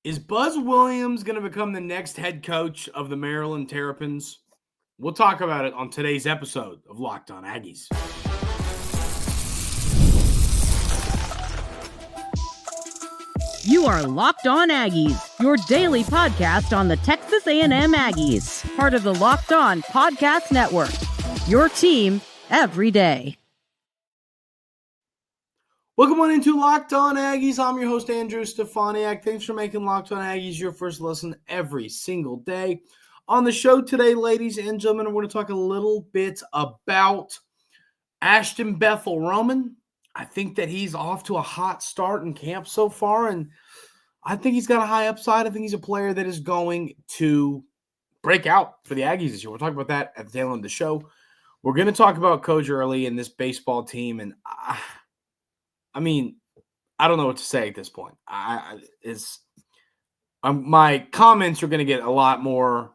Is Buzz Williams going to become the next head coach of the Maryland Terrapins? We'll talk about it on today's episode of Locked On Aggies. You are Locked On Aggies, your daily podcast on the Texas A&M Aggies, part of the Locked On Podcast Network, your team every day. Welcome on into Locked On Aggies. I'm your host, Andrew Stefaniak. Thanks for making Locked On Aggies your first listen every single day. On the show today, ladies and gentlemen, we're going to talk a little bit about Ashton Bethel-Roman. I think that he's off to a hot start in camp so far, and I think he's got a high upside. I think he's a player that is going to break out for the Aggies this year. We'll talk about that at the tail end of the show. We're going to talk about Coach Early and this baseball team, and I mean, I don't know what to say at this point. My comments are going to get a lot more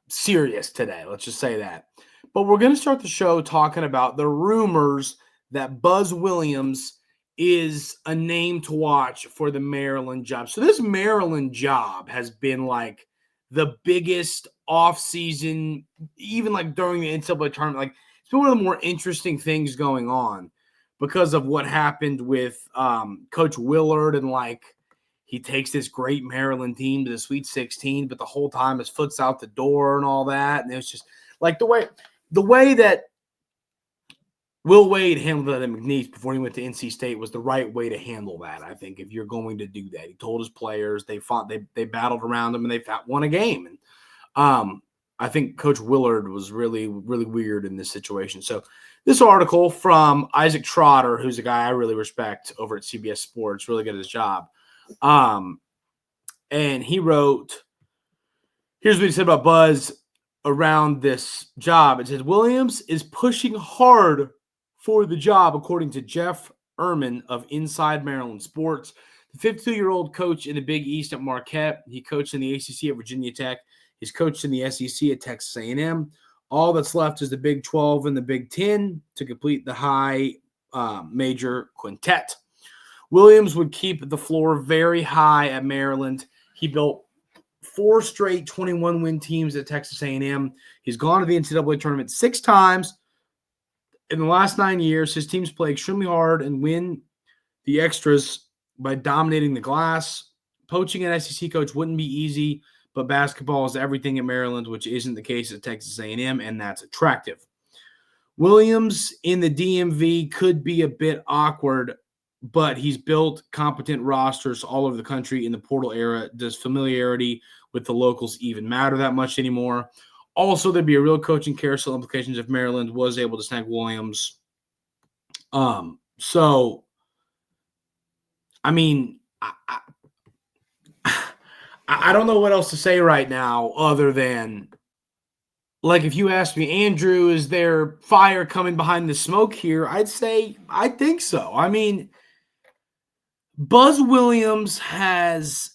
serious today. Let's just say that. But we're going to start the show talking about the rumors that Buzz Williams is a name to watch for the Maryland job. So this Maryland job has been like the biggest offseason, even like during the NCAA tournament. Like it's been one of the more interesting things going on, because of what happened with Coach Willard, and like he takes this great Maryland team to the Sweet 16, but the whole time his foot's out the door and all that. And it was just like the way that Will Wade handled that at McNeese before he went to NC State was the right way to handle that. I think if you're going to do that, he told his players, they fought, they battled around him, and they won a game. And I think Coach Willard was really, really weird in this situation. So this article from Isaac Trotter, who's a guy I really respect over at CBS Sports, really good at his job. And he wrote, here's what he said about Buzz around this job. It says, Williams is pushing hard for the job, according to Jeff Ehrman of Inside Maryland Sports. The 52-year-old coach in the Big East at Marquette. He coached in the ACC at Virginia Tech. He's coached in the SEC at Texas A&M. All that's left is the Big 12 and the Big 10 to complete the high major quintet. Williams would keep the floor very high at Maryland. He built 4 straight 21-win teams at Texas A&M. He's gone to the NCAA tournament 6 times. In the last 9 years, his teams play extremely hard and win the extras by dominating the glass. Poaching an SEC coach wouldn't be easy, but basketball is everything at Maryland, which isn't the case at Texas A&M, and that's attractive. Williams in the DMV could be a bit awkward, but he's built competent rosters all over the country in the portal era. Does familiarity with the locals even matter that much anymore? Also, there'd be a real coaching carousel implications if Maryland was able to snag Williams. So, I mean, I don't know what else to say right now other than, like, if you ask me, Andrew, is there fire coming behind the smoke here? I'd say I think so. I mean, Buzz Williams has,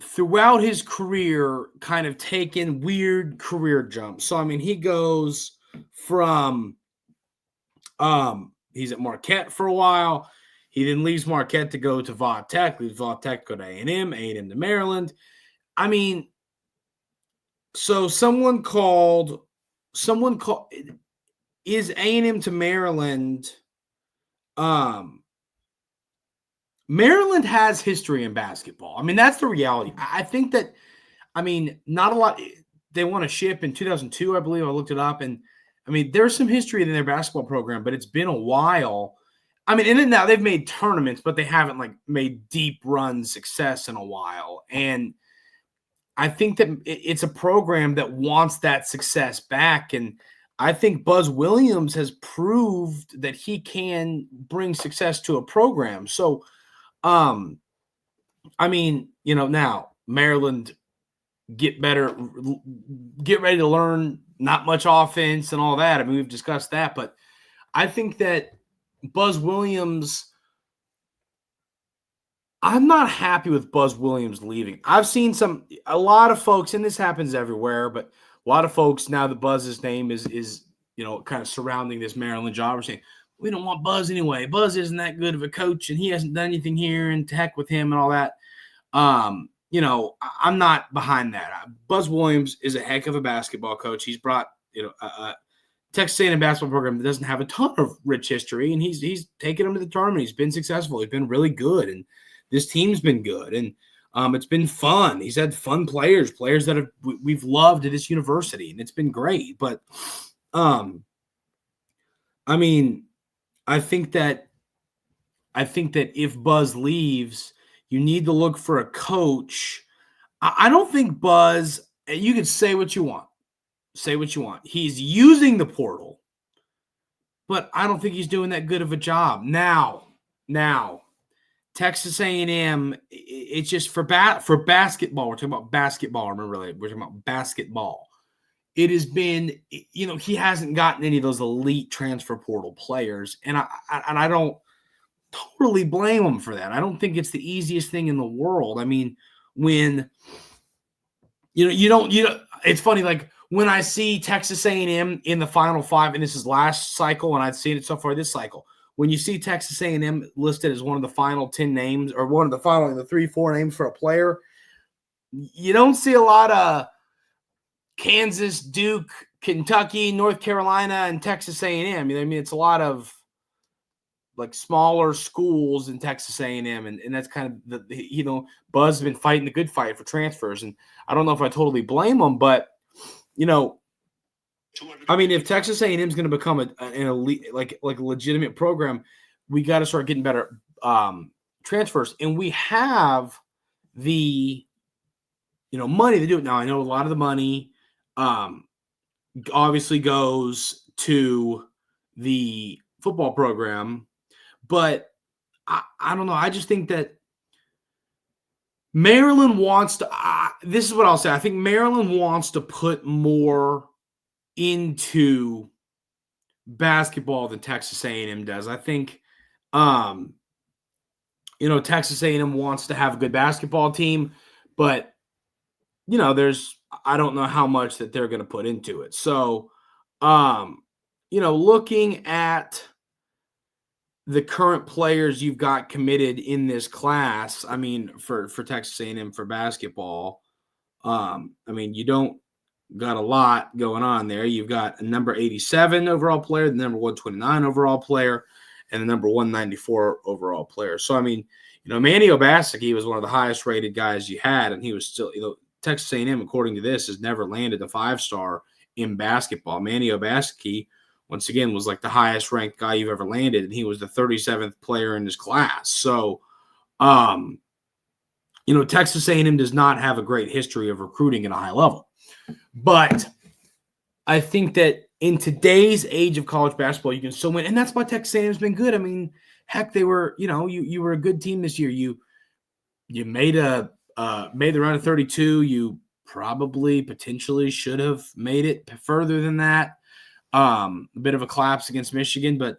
throughout his career, kind of taken weird career jumps. So, I mean, he goes from he's at Marquette for a while. He then leaves Marquette to go to Va Tech, leaves Va Tech to go to A&M to Maryland. I mean, so someone called, is A&M to Maryland? Maryland has history in basketball. I mean, that's the reality. I think that, I mean, not a lot. They won a ship in 2002, I believe. I looked it up. And, I mean, there's some history in their basketball program, but it's been a while. I mean, and then now they've made tournaments, but they haven't, like, made deep run success in a while. And I think that it's a program that wants that success back. And I think Buzz Williams has proved that he can bring success to a program. So, I mean, you know, now Maryland get ready to learn, not much offense and all that. I mean, we've discussed that, but I think that Buzz Williams, I'm not happy with Buzz Williams leaving. I've seen a lot of folks, and this happens everywhere, but a lot of folks now that Buzz's name is you know, kind of surrounding this Maryland job are saying, we don't want Buzz anyway. Buzz isn't that good of a coach, and he hasn't done anything here, and to heck with him and all that. I'm not behind that. Buzz Williams is a heck of a basketball coach. He's brought, Texas A&M basketball program that doesn't have a ton of rich history, and he's taken them to the tournament. He's been successful. He's been really good, and this team's been good, and it's been fun. He's had fun players that we've loved at this university, and it's been great. But, I think that if Buzz leaves, you need to look for a coach. I don't think Buzz. You can say what you want. Say what you want. He's using the portal, but I don't think he's doing that good of a job. Now, Texas A&M, it's just for basketball. We're talking about basketball. Remember, we're talking about basketball. It has been, he hasn't gotten any of those elite transfer portal players, and I don't totally blame him for that. I don't think it's the easiest thing in the world. I mean, when it's funny, like, when I see Texas A&M in the Final Five, and this is last cycle, and I've seen it so far this cycle, when you see Texas A&M listed as one of the final 10 names, or one of the final 3-4 names for a player, you don't see a lot of Kansas, Duke, Kentucky, North Carolina, and Texas A&M. It's a lot of like smaller schools in Texas A&M, and that's kind of Buzz has been fighting the good fight for transfers, and I don't know if I totally blame him, but if Texas A&M is going to become an elite, like a legitimate program, we got to start getting better transfers, and we have the money to do it now. I know a lot of the money obviously goes to the football program, but I don't know. I just think that Maryland wants to this is what I'll say. I think Maryland wants to put more into basketball than Texas A&M does. I think Texas A&M wants to have a good basketball team, but I don't know how much that they're going to put into it. So looking at the current players you've got committed in this class, for Texas A&M for basketball, you don't got a lot going on there. You've got a number 87 overall player, the number 129 overall player, and the number 194 overall player. So, Manny Obaseki was one of the highest rated guys you had, and he was still, Texas A&M, according to this, has never landed a 5-star in basketball. Manny Obaseki, once again, was like the highest ranked guy you've ever landed, and he was the 37th player in his class. So, Texas A&M does not have a great history of recruiting at a high level. But I think that in today's age of college basketball, you can still win, and that's why Texas A&M has been good. Heck, they were, you were a good team this year. You made the round of 32. You potentially should have made it further than that. A bit of a collapse against Michigan, but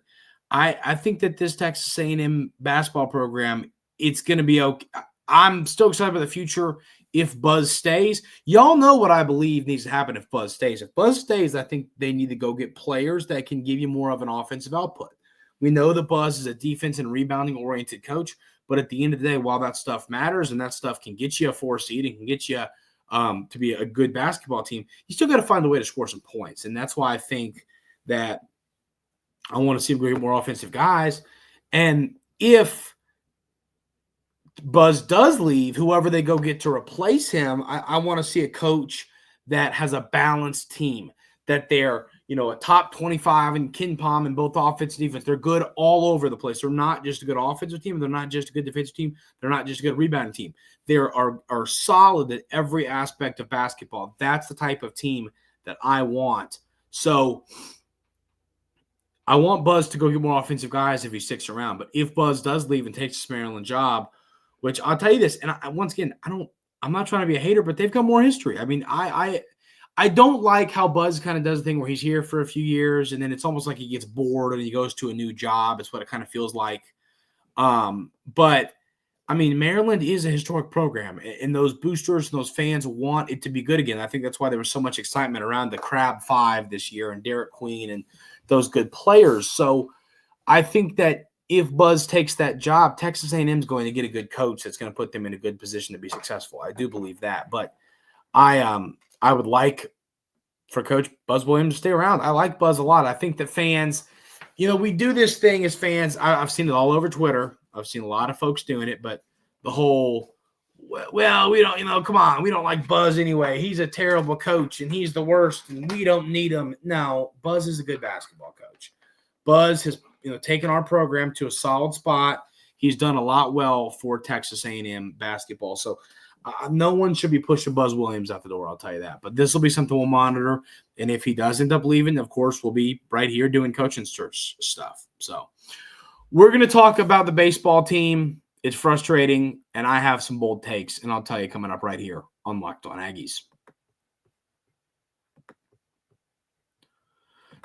I think that this Texas A&M basketball program, it's going to be okay. I'm still excited about the future if Buzz stays. Y'all know what I believe needs to happen if Buzz stays. If Buzz stays, I think they need to go get players that can give you more of an offensive output. We know that Buzz is a defense and rebounding-oriented coach, but at the end of the day, while that stuff matters and that stuff can get you a 4 seed and can get you to be a good basketball team, you still got to find a way to score some points. And that's why I think that I want to see him get more offensive guys. And if Buzz does leave, whoever they go get to replace him, I want to see a coach that has a balanced team, that they're, a top 25 in KenPom in both offense and defense. They're good all over the place. They're not just a good offensive team. They're not just a good defensive team. They're not just a good rebounding team. They are solid at every aspect of basketball. That's the type of team that I want. So I want Buzz to go get more offensive guys if he sticks around. But if Buzz does leave and takes this Maryland job, which I'll tell you this, and once again, I'm not trying to be a hater, but they've got more history. I don't like how Buzz kind of does the thing where he's here for a few years and then it's almost like he gets bored and he goes to a new job. It's what it kind of feels like. But Maryland is a historic program, and those boosters and those fans want it to be good again. I think that's why there was so much excitement around the Crab Five this year and Derek Queen and those good players. So I think that if Buzz takes that job, Texas A&M is going to get a good coach that's going to put them in a good position to be successful. I do believe that. But I would like for Coach Buzz Williams to stay around. I like Buzz a lot. I think that fans, we do this thing as fans. I've seen it all over Twitter. I've seen a lot of folks doing it, but the whole, well, we don't, come on, we don't like Buzz anyway. He's a terrible coach and he's the worst and we don't need him. No, Buzz is a good basketball coach. Buzz has, taken our program to a solid spot. He's done a lot well for Texas A&M basketball. So no one should be pushing Buzz Williams out the door, I'll tell you that. But this will be something we'll monitor. And if he does end up leaving, of course, we'll be right here doing coaching search stuff. So we're going to talk about the baseball team. It's frustrating, and I have some bold takes, and I'll tell you coming up right here on Locked On Aggies.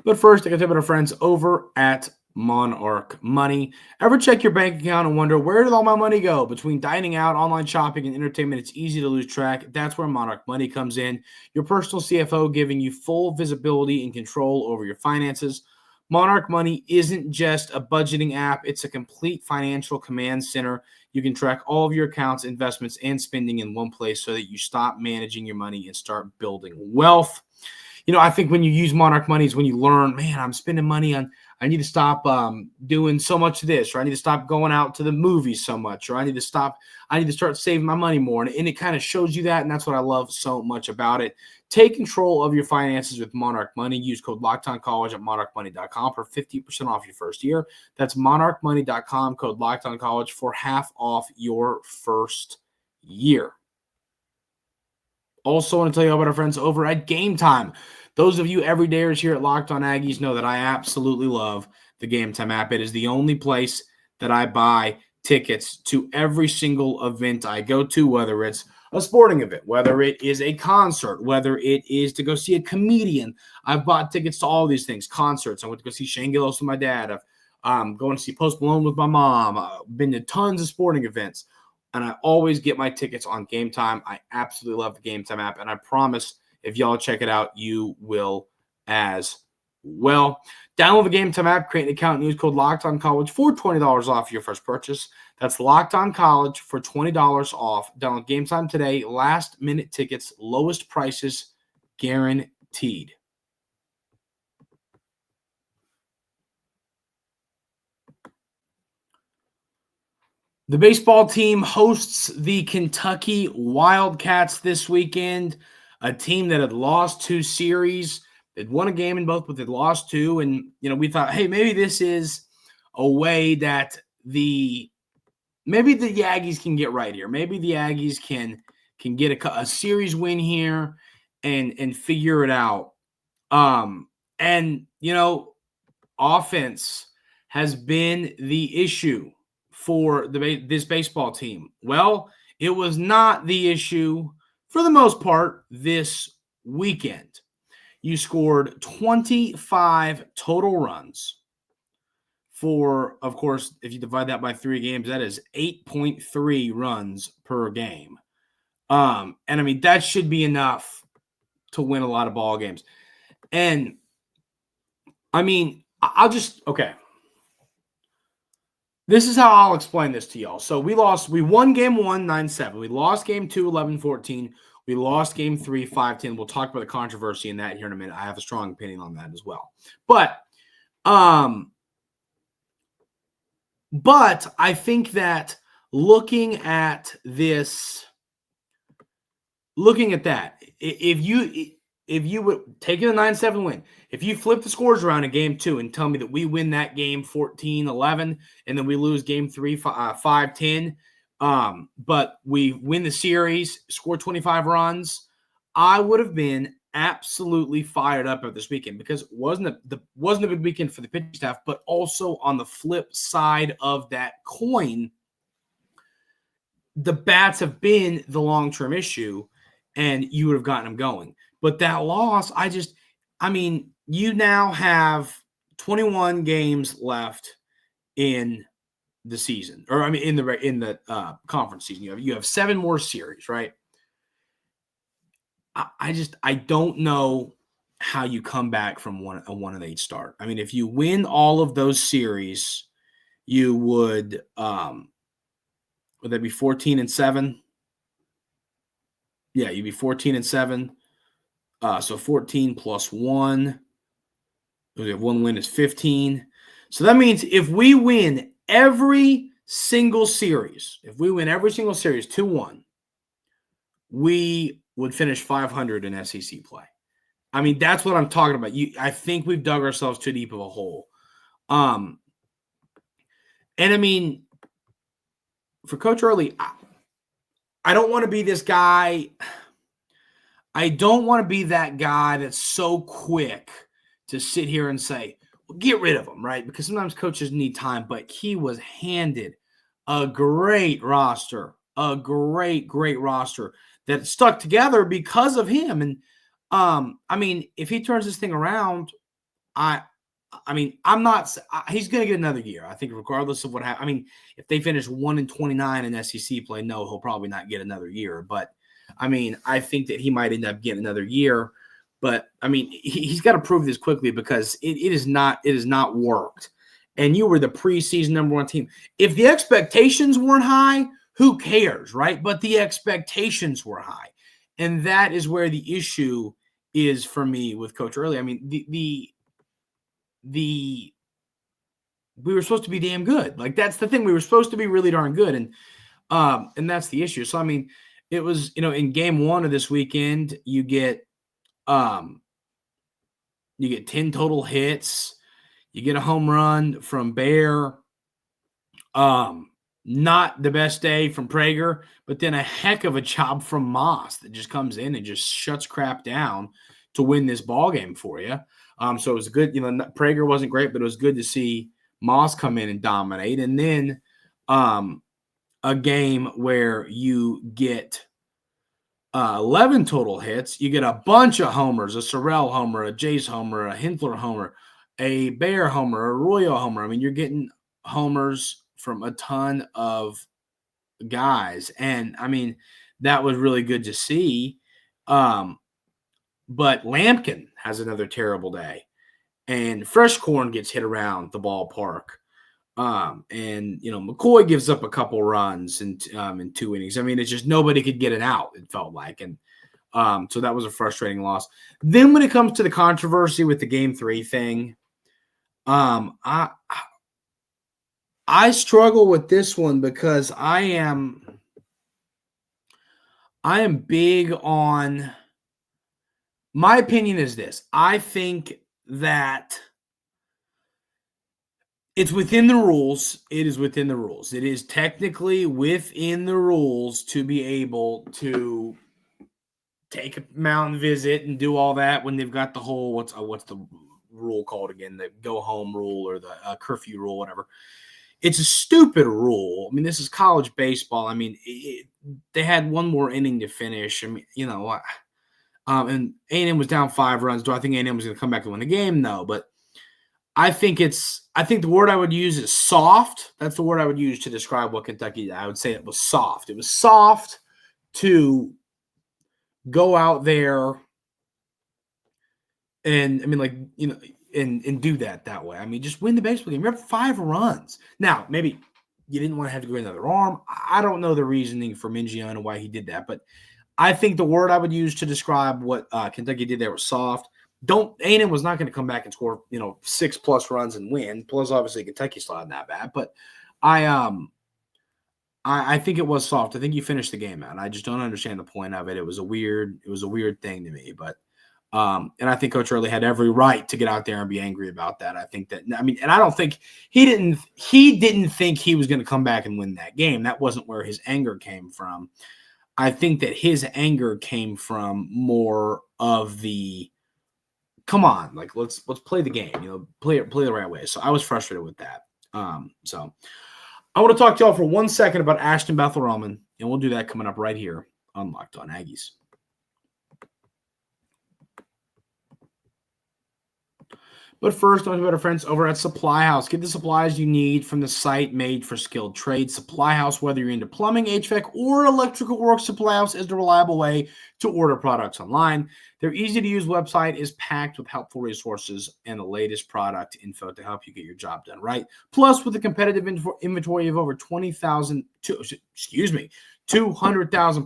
But first, I got to tell you about our friends over at Monarch Money. Ever check your bank account and wonder, where did all my money go? Between dining out, online shopping, and entertainment, it's easy to lose track. That's where Monarch Money comes in. Your personal CFO giving you full visibility and control over your finances. Monarch Money isn't just a budgeting app. It's a complete financial command center. You can track all of your accounts, investments, and spending in one place so that you stop managing your money and start building wealth. I think when you use Monarch Money is when you learn, man, I'm spending money on, I need to stop doing so much of this, or I need to stop going out to the movies so much, or I need to start saving my money more. And it kind of shows you that, and that's what I love so much about it. Take control of your finances with Monarch Money. Use code LOCKEDONCollege at monarchmoney.com for 50% off your first year. That's monarchmoney.com, code LOCKEDONCollege for half off your first year. Also want to tell you about our friends over at Game Time. Those of you everydayers here at Locked On Aggies know that I absolutely love the Game Time app. It is the only place that I buy tickets to every single event I go to, whether it's a sporting event, whether it is a concert, whether it is to go see a comedian. I've bought tickets to all these things, concerts. I went to go see Shane Gillis with my dad. I'm going to see Post Malone with my mom. I've been to tons of sporting events. And I always get my tickets on Game Time. I absolutely love the Game Time app. And I promise if y'all check it out, you will as well. Download the Game Time app, create an account, and use code LOCKEDONCollege for $20 off your first purchase. That's Locked On College for $20 off. Download Game Time today. Last minute tickets, lowest prices guaranteed. The baseball team hosts the Kentucky Wildcats this weekend, a team that had lost 2 series. They'd won a game in both, but they'd lost 2. And, we thought, hey, maybe this is a way that maybe the Aggies can get right here. Maybe the Aggies can get a series win here and figure it out. Offense has been the issue for this baseball team. Well, it was not the issue for the most part this weekend. You scored 25 total runs for, of course, if you divide that by 3 games, that is 8.3 runs per game. That should be enough to win a lot of ball games. And okay. This is how I'll explain this to y'all. So we won game 1, 9-7. We lost game 2, 11-14. We lost game 3, 5-10. We'll talk about the controversy in that here in a minute. I have a strong opinion on that as well. But I think that looking at that, if you would take a 9-7 win, if you flip the scores around in game 2 and tell me that we win that game 14-11 and then we lose game 3 5-10, but we win the series, score 25 runs, I would have been absolutely fired up at this weekend because it wasn't a big weekend for the pitching staff, but also on the flip side of that coin, the bats have been the long-term issue, and you would have gotten them going. But that loss, you now have 21 games left in the season, or in the conference season. You have 7 more series, right? I don't know how you come back from a 1-8 start. If you win all of those series, you would that be 14-7? Yeah, you'd be 14-7. So 14 plus 1. We have one win is 15. So that means if we win every single series, 2-1, we would finish 500 in SEC play. I mean, that's what I'm talking about. I think we've dug ourselves too deep of a hole. And I mean, for Coach Early, I don't want to be this guy. I don't want to be that guy that's so quick to sit here and say, well, get rid of him, right? Because sometimes coaches need time, but he was handed a great roster, a great roster that stuck together because of him. And I mean, if he turns this thing around, he's going to get another year. I think regardless of what happens. I mean, if they finish 1-29 in SEC play, no, he'll probably not get another year. But I mean, I think that he might end up getting another year. But I mean, he's got to prove this quickly because it is not worked. And you were the preseason number 1 team. If the expectations weren't high, who cares, right? But the expectations were high. And that is where the issue is for me with Coach Early. I mean, we were supposed to be damn good. Like, that's the thing. We were supposed to be really darn good. And that's the issue. So, I mean, it was, in game 1 of this weekend, you get 10 total hits. You get a home run from Bear. Not the best day from Prager, but then a heck of a job from Moss that just comes in and just shuts crap down to win this ball game for you. So it was good. Prager wasn't great, but it was good to see Moss come in and dominate. And then a game where you get 11 total hits. You get a bunch of homers, a Sorrell homer, a Jace homer, a Hintler homer, a Bear homer, a Arroyo homer. I mean, you're getting homers from a ton of guys. And, I mean, that was really good to see. But Lampkin has another terrible day. And Fresh Corn gets hit around the ballpark. And McCoy gives up a couple runs in 2 innings. I mean, it's just nobody could get it out, it felt like. And so that was a frustrating loss. Then when it comes to the controversy with the Game 3 thing, I struggle with this one because I am big on – my opinion is this. I think that it's within the rules. It is within the rules. It is technically within the rules to be able to take a mountain visit and do all that when they've got the whole what's the rule called again? The go home rule or the curfew rule, whatever. It's a stupid rule. I mean, this is college baseball. I mean, they had one more inning to finish. I mean, and A&M was down 5 runs. Do I think A&M was going to come back and win the game? No, but I think the word I would use is soft. That's the word I would use to describe what Kentucky did. I would say it was soft. It was soft to go out there and, I mean, and do that way. I mean, just win the baseball game. You have 5 runs. Now, maybe you didn't want to have to go another arm. I don't know the reasoning for Mingione and why he did that, but I think the word I would use to describe what Kentucky did there was soft. A&M was not going to come back and score, 6+ runs and win. Plus, obviously, Kentucky still had that bad. But I think it was soft. I think you finished the game out. I just don't understand the point of it. It was a weird thing to me. But and I think Coach Early had every right to get out there and be angry about that. I think and I don't think he didn't think he was going to come back and win that game. That wasn't where his anger came from. I think that his anger came from more of the, come on, like let's play the game, play the right way. So I was frustrated with that. So I want to talk to y'all for 1 second about Ashton Bethel-Roman, and we'll do that coming up right here on Locked On Aggies. But first, don't forget our friends over at Supply House. Get the supplies you need from the site made for skilled trades. Supply House, whether you're into plumbing, HVAC, or electrical work, Supply House is the reliable way to order products online. Their easy-to-use website is packed with helpful resources and the latest product info to help you get your job done right. Plus, with a competitive inventory of over 200,000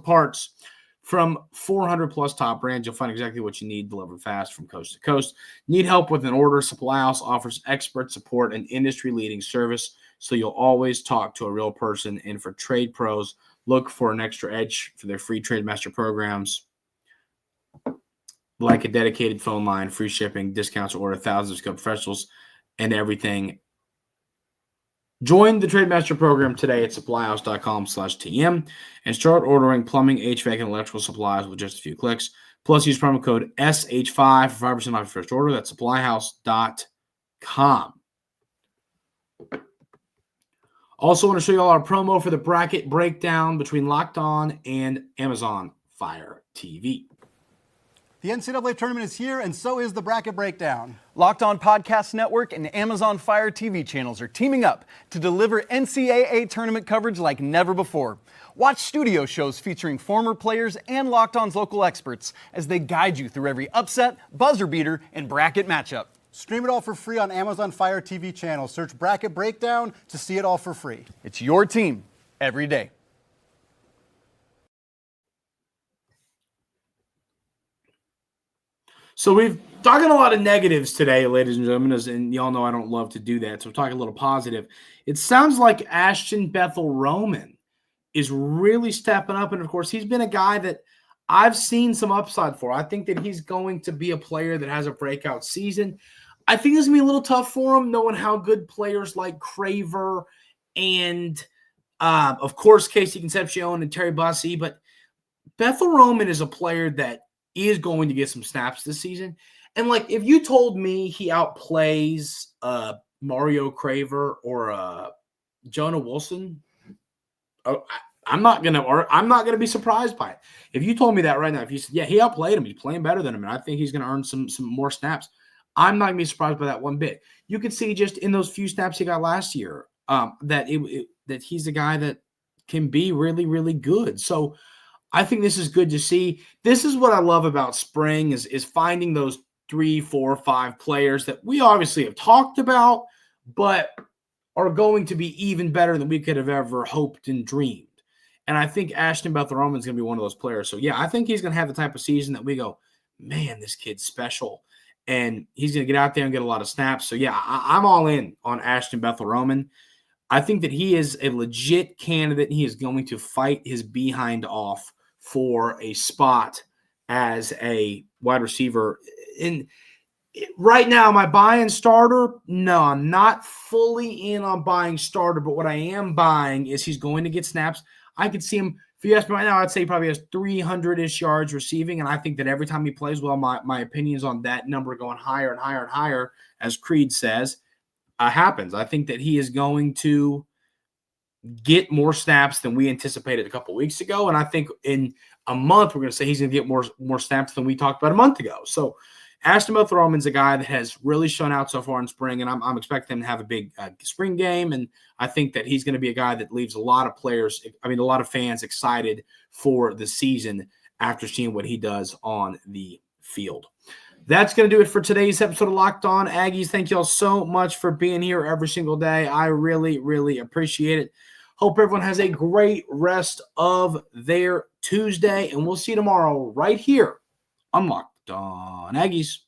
parts from 400-plus top brands, you'll find exactly what you need delivered fast from coast to coast. Need help with an order? Supply House offers expert support and industry-leading service, so you'll always talk to a real person. And for trade pros, look for an extra edge for their free Trade Master programs, like a dedicated phone line, free shipping, discounts to order, thousands of skilled professionals, and everything. Join the Trade Master program today at supplyhouse.com/TM and start ordering plumbing, HVAC, and electrical supplies with just a few clicks. Plus, use promo code SH5 for 5% off your first order. That's supplyhouse.com. Also, want to show you all our promo for the bracket breakdown between Locked On and Amazon Fire TV. The NCAA tournament is here, and so is the bracket breakdown. Locked On Podcast Network and Amazon Fire TV channels are teaming up to deliver NCAA tournament coverage like never before. Watch studio shows featuring former players and Locked On's local experts as they guide you through every upset, buzzer beater, and bracket matchup. Stream it all for free on Amazon Fire TV channel. Search Bracket Breakdown to see it all for free. It's your team every day. So we've talking a lot of negatives today, ladies and gentlemen, and y'all know I don't love to do that, so we're talking a little positive. It sounds like Ashton Bethel-Roman is really stepping up, and of course, he's been a guy that I've seen some upside for. I think that he's going to be a player that has a breakout season. I think this is going to be a little tough for him, knowing how good players like Craver and, of course, Casey Concepcion and Terry Bussey, but Bethel-Roman is a player that is going to get some snaps this season. And, like, if you told me he outplays Mario Craver or Jonah Wilson, I'm not gonna be surprised by it. If you told me that right now, if you said, yeah, he outplayed him, he's playing better than him, and I think he's going to earn some more snaps, I'm not going to be surprised by that one bit. You could see just in those few snaps he got last year that he's a guy that can be really, really good. So I think this is good to see. This is what I love about spring is finding those 3, 4, 5 players that we obviously have talked about, but are going to be even better than we could have ever hoped and dreamed. And I think Ashton Bethel-Roman is going to be one of those players. So, yeah, I think he's going to have the type of season that we go, man, this kid's special. And he's going to get out there and get a lot of snaps. So, yeah, I'm all in on Ashton Bethel-Roman. I think that he is a legit candidate. He is going to fight his behind off for a spot as a wide receiver. And right now, am I buying starter? No, I'm not fully in on buying starter. But what I am buying is he's going to get snaps. I could see him, if you ask me right now, I'd say he probably has 300-ish yards receiving, and I think that every time he plays well, my opinions on that number going higher and higher and higher, as Creed says, happens. I think that he is going to get more snaps than we anticipated a couple weeks ago, and I think in a month we're going to say he's going to get more snaps than we talked about a month ago. So Ashton Bethel-Roman's a guy that has really shown out so far in spring, and I'm expecting him to have a big spring game, and I think that he's going to be a guy that leaves a lot of fans excited for the season after seeing what he does on the field. That's going to do it for today's episode of Locked On Aggies. Thank you all so much for being here every single day. I really, really appreciate it. Hope everyone has a great rest of their Tuesday, and we'll see you tomorrow right here on Locked On Aggies.